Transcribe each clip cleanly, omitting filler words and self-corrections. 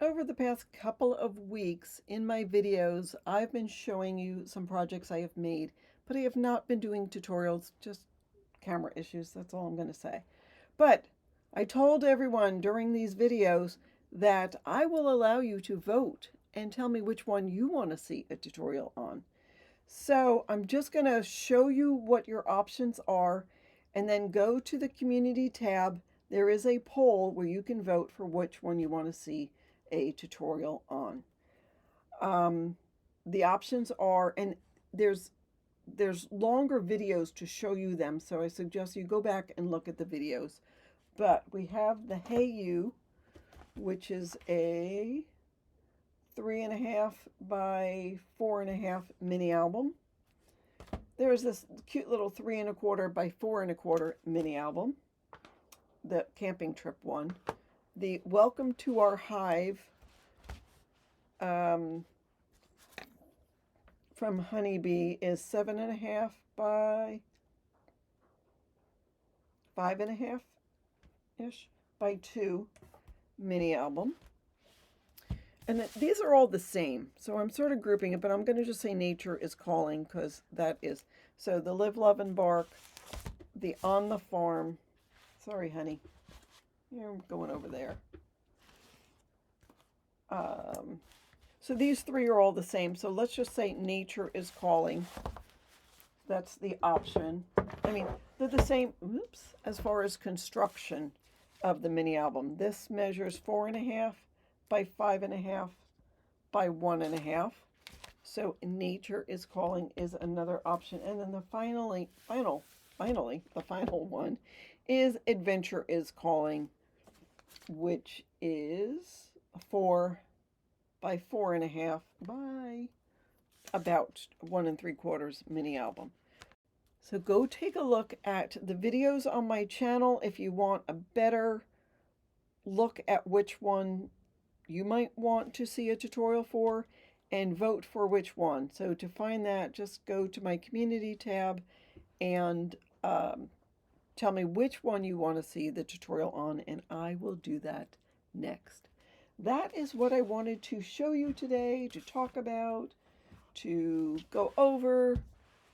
Over the past couple of weeks in my videos, I've been showing you some projects I have made, but I have not been doing tutorials, just camera issues, that's all I'm going to say. But I told everyone during these videos that I will allow you to vote and tell me which one you want to see a tutorial on. So I'm just going to show you what your options are and then go to the community tab. There is a poll where you can vote for which one you want to see a tutorial on. The options are, and there's longer videos to show you them, so I suggest you go back and look at the videos. But we have the Hey You, which is a 3.5 by 4.5 mini album. There's this cute little 3.25 by 4.25 mini album, the camping trip one. The Welcome to Our Hive from Honeybee is 7.5 by 5.5 ish by 2 mini album. And these are all the same, so I'm sort of grouping it, but I'm going to just say Nature is Calling because that is. So the Live, Love, and Bark, the On the Farm. Sorry, honey. You're going over there. So these three are all the same. So let's just say Nature is Calling. That's the option. I mean, they're the same, oops, as far as construction of the mini album. This measures 4.5 by 5.5 by 1.5. So Nature is Calling is another option. And then the finally, the final one is Adventure is Calling, which is 4 by 4.5 by about 1 3/4 mini album. So go take a look at the videos on my channel if you want a better look at which one you might want to see a tutorial for, and vote for which one. So to find that, just go to my community tab and tell me which one you want to see the tutorial on, and I will do that next. That is what I wanted to show you today, to talk about, to go over,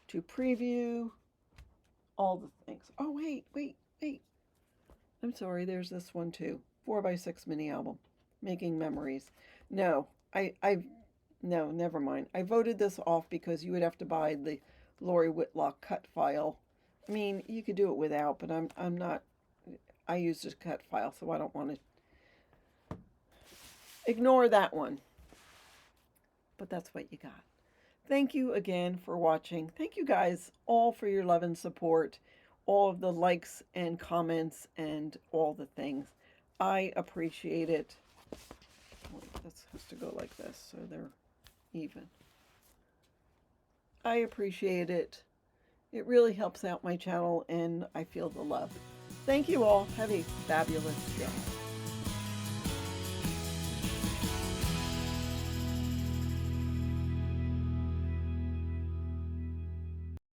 to preview, all the things. Oh, wait. I'm sorry, there's this one too. 4x6 mini album, Making Memories. No, no, never mind. I voted this off because you would have to buy the Lori Whitlock cut file. I mean, you could do it without, but I'm not, I used a cut file, so I don't want to ignore that one. But that's what you got. Thank you again for watching. Thank you guys all for your love and support, all of the likes and comments and all the things. I appreciate it. Wait, this has to go like this so they're even. I appreciate it. It really helps out my channel and I feel the love. Thank you all. Have a fabulous day.